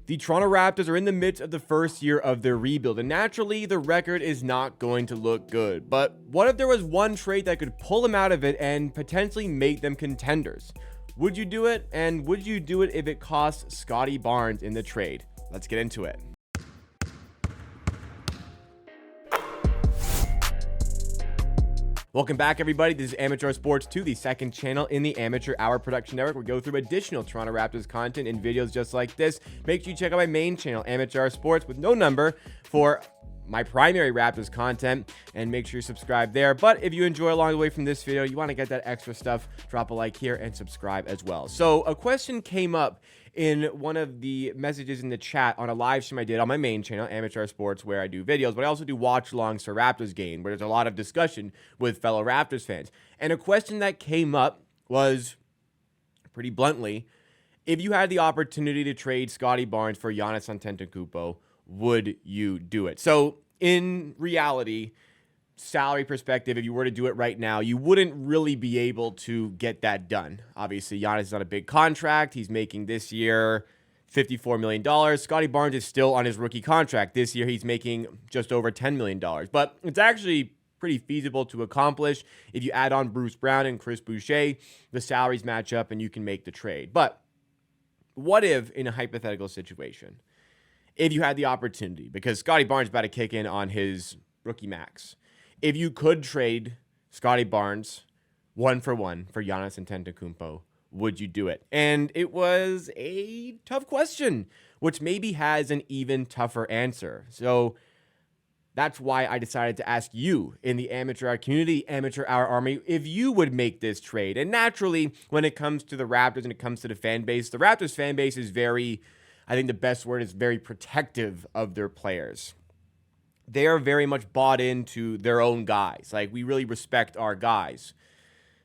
The Toronto Raptors are in the midst of the first year of their rebuild, and naturally, the record is not going to look good. But what if there was one trade that could pull them out of it and potentially make them contenders? Would you do it? And would you do it if it costs Scottie Barnes in the trade? Let's get into it. Welcome back, everybody. This is Amateur Sports 2, the second channel in the Amateur Hour Production Network. We go through additional Toronto Raptors content and videos just like this. Make sure you check out my main channel, Amateur Sports, with no number, for my primary Raptors content, and make sure you subscribe there. But if you enjoy along the way from this video, you want to get that extra stuff, drop a like here and subscribe as well. So a question came up in one of the messages in the chat on a live stream I did on my main channel, Amateur Sports, where I do videos, but I also do watch-alongs for Raptors game, where there's a lot of discussion with fellow Raptors fans. And a question that came up was, pretty bluntly, if you had the opportunity to trade Scottie Barnes for Giannis Antetokounmpo, would you do it? So in reality, salary perspective, if you were to do it right now, you wouldn't really be able to get that done. Obviously, Giannis is on a big contract. He's making this year $54 million. Scottie Barnes is still on his rookie contract. This year, he's making just over $10 million. But it's actually pretty feasible to accomplish. If you add on Bruce Brown and Chris Boucher, the salaries match up and you can make the trade. But what if, in a hypothetical situation, if you had the opportunity, because Scottie Barnes is about to kick in on his rookie max, if you could trade Scottie Barnes 1-for-1 for Giannis Antetokounmpo, would you do it? And it was a tough question, which maybe has an even tougher answer. So that's why I decided to ask you in the Amateur Hour community, Amateur Hour Army, if you would make this trade. And naturally, when it comes to the Raptors and it comes to the Raptors fan base is very, I think the best word is very protective of their players. They are very much bought into their own guys. Like, we really respect our guys,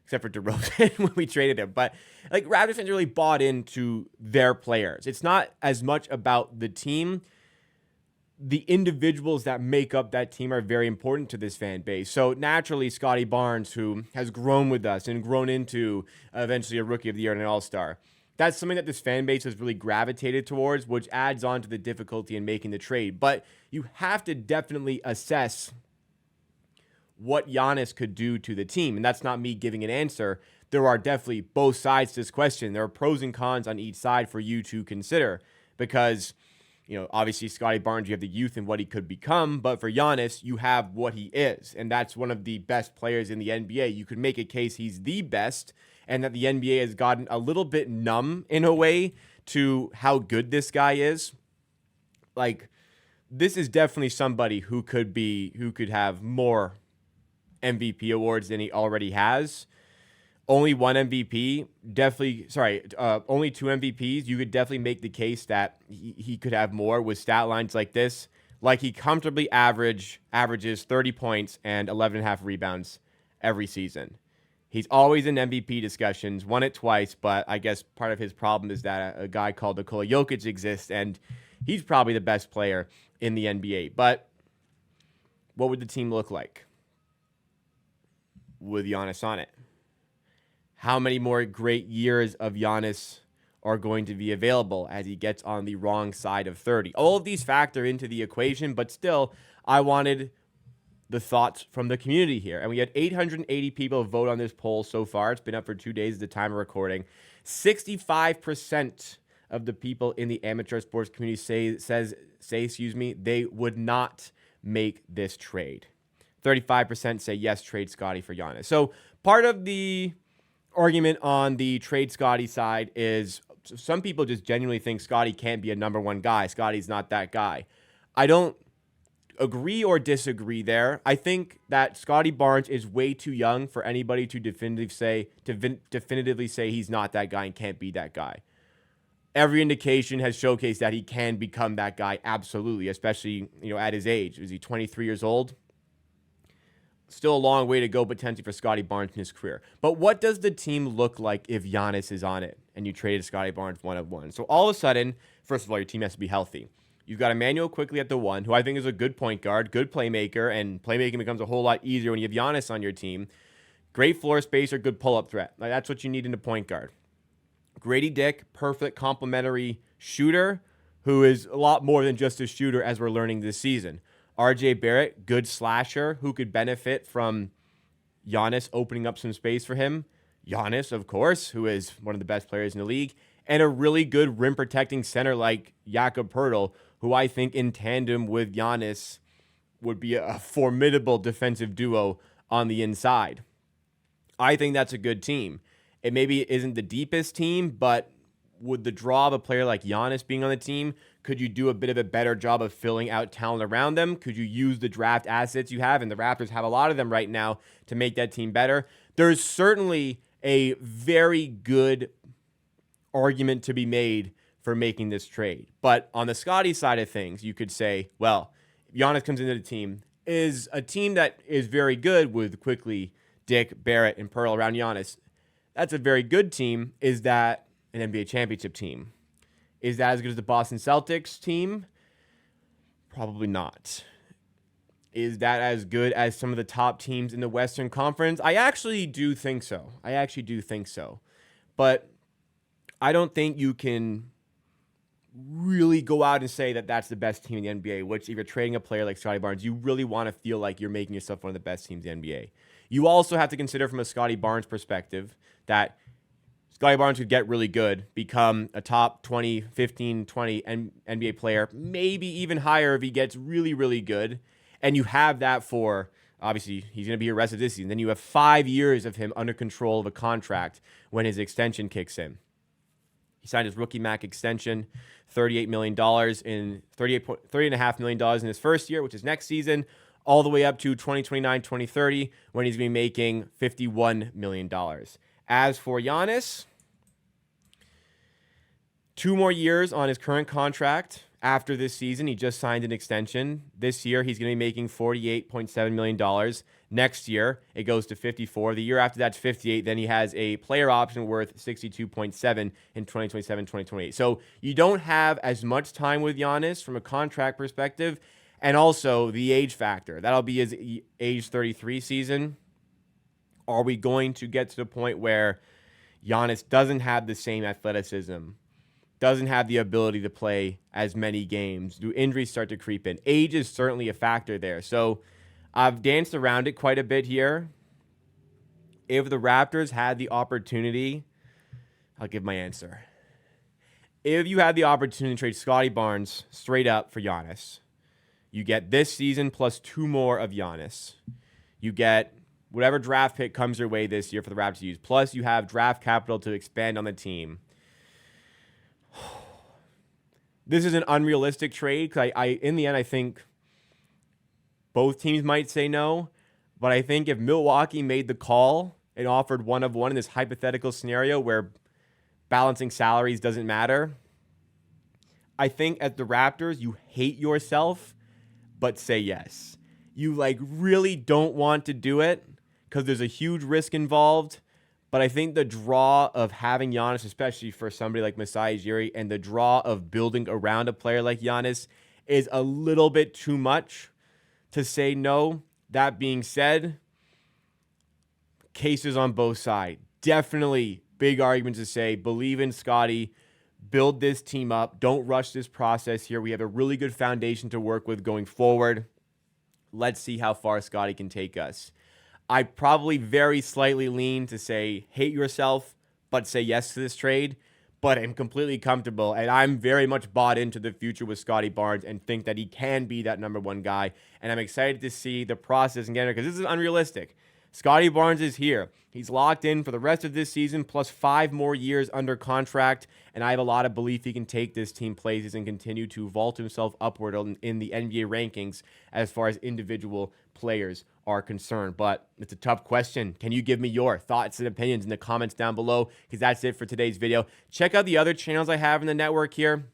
except for DeRozan when we traded him. But like, Raptors fans really bought into their players. It's not as much about the team. The individuals that make up that team are very important to this fan base. So naturally, Scottie Barnes, who has grown with us and grown into eventually a Rookie of the Year and an All-Star, that's something that this fan base has really gravitated towards, which adds on to the difficulty in making the trade. But you have to definitely assess what Giannis could do to the team. And that's not me giving an answer. There are definitely both sides to this question. There are pros and cons on each side for you to consider. Because, you know, obviously Scottie Barnes, you have the youth and what he could become. But for Giannis, you have what he is. And that's one of the best players in the NBA. You could make a case he's the best, and that the NBA has gotten a little bit numb in a way to how good this guy is. Like, this is definitely somebody who could have more MVP awards than he already has. Only one MVP, only two MVPs. You could definitely make the case that he could have more with stat lines like this. Like, he comfortably averages 30 points and 11.5 rebounds every season. He's always in MVP discussions, won it twice, but I guess part of his problem is that a guy called Nikola Jokic exists, and he's probably the best player in the NBA. But what would the team look like with Giannis on it? How many more great years of Giannis are going to be available as he gets on the wrong side of 30? All of these factor into the equation, but still, I wanted the thoughts from the community here. And we had 880 people vote on this poll so far. It's been up for 2 days at the time of recording. 65% of the people in the amateur sports community say they would not make this trade. 35% say yes, trade Scottie for Giannis. So part of the argument on the trade Scottie side is some people just genuinely think Scottie can't be a number one guy. Scottie's not that guy. I don't agree or disagree there. I think that Scottie Barnes is way too young for anybody to definitively say he's not that guy and can't be that guy. Every indication has showcased that he can become that guy, absolutely, especially, at his age. Is he 23 years old? Still a long way to go potentially for Scottie Barnes in his career. But what does the team look like if Giannis is on it and you traded Scottie Barnes 1-of-1? So all of a sudden, first of all, your team has to be healthy. You've got Emmanuel Quickly at the 1, who I think is a good point guard, good playmaker, and playmaking becomes a whole lot easier when you have Giannis on your team. Great floor spacer, good pull-up threat. Like, that's what you need in a point guard. Grady Dick, perfect complementary shooter, who is a lot more than just a shooter, as we're learning this season. RJ Barrett, good slasher who could benefit from Giannis opening up some space for him. Giannis, of course, who is one of the best players in the league, and a really good rim protecting center like Jakob Poeltl, who I think in tandem with Giannis would be a formidable defensive duo on the inside. I think that's a good team. It maybe isn't the deepest team, but with the draw of a player like Giannis being on the team, could you do a bit of a better job of filling out talent around them? Could you use the draft assets you have? And the Raptors have a lot of them right now to make that team better. There's certainly a very good argument to be made for making this trade. But on the Scottie side of things, you could say, well, Giannis comes into the team, is a team that is very good with quickly Dick, Barrett, and Pearl around Giannis. That's a very good team. Is that an NBA championship team? Is that as good as the Boston Celtics team? Probably not. Is that as good as some of the top teams in the Western Conference? I actually do think so. But I don't think you can really go out and say that that's the best team in the NBA, which if you're trading a player like Scottie Barnes, you really want to feel like you're making yourself one of the best teams in the NBA. You also have to consider from a Scottie Barnes perspective that Scottie Barnes could get really good, become a top 20, 15, 20 NBA player, maybe even higher if he gets really, really good. And you have that for, obviously, he's going to be here the rest of this season. Then you have 5 years of him under control of a contract when his extension kicks in. He signed his rookie max extension, $38 million in $30.5 million in his first year, which is next season, all the way up to 2029, 2030, when he's going to be making $51 million. As for Giannis, 2 more years on his current contract. After this season, he just signed an extension. This year, he's going to be making $48.7 million. Next year, it goes to 54. The year after that's 58. Then he has a player option worth 62.7 in 2027, 2028. So you don't have as much time with Giannis from a contract perspective, and also the age factor. That'll be his age 33 season. Are we going to get to the point where Giannis doesn't have the same athleticism, doesn't have the ability to play as many games? Do injuries start to creep in? Age is certainly a factor there. So I've danced around it quite a bit here. If the Raptors had the opportunity, I'll give my answer. If you had the opportunity to trade Scottie Barnes straight up for Giannis, you get this season plus 2 more of Giannis. You get whatever draft pick comes your way this year for the Raptors to use. Plus, you have draft capital to expand on the team. This is an unrealistic trade because in the end, I think both teams might say no. But I think if Milwaukee made the call and offered 1 of 1 in this hypothetical scenario where balancing salaries doesn't matter, I think at the Raptors, you hate yourself, but say yes. You really don't want to do it because there's a huge risk involved. But I think the draw of having Giannis, especially for somebody like Masai Ujiri, and the draw of building around a player like Giannis is a little bit too much to say no. That being said, cases on both sides. Definitely big arguments to say, believe in Scottie, build this team up. Don't rush this process here. We have a really good foundation to work with going forward. Let's see how far Scottie can take us. I probably very slightly lean to say hate yourself, but say yes to this trade. But I'm completely comfortable, and I'm very much bought into the future with Scottie Barnes and think that he can be that number 1 guy. And I'm excited to see the process again because this is unrealistic. Scottie Barnes is here. He's locked in for the rest of this season, plus 5 more years under contract. And I have a lot of belief he can take this team places and continue to vault himself upward in the NBA rankings as far as individual players are concerned. But it's a tough question. Can you give me your thoughts and opinions in the comments down below? Because that's it for today's video. Check out the other channels I have in the network here.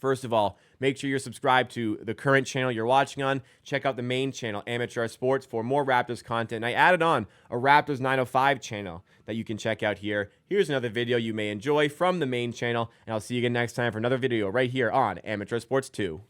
First of all, make sure you're subscribed to the current channel you're watching on. Check out the main channel, Amateur Sports, for more Raptors content. And I added on a Raptors 905 channel that you can check out here. Here's another video you may enjoy from the main channel. And I'll see you again next time for another video right here on Amateur Sports 2.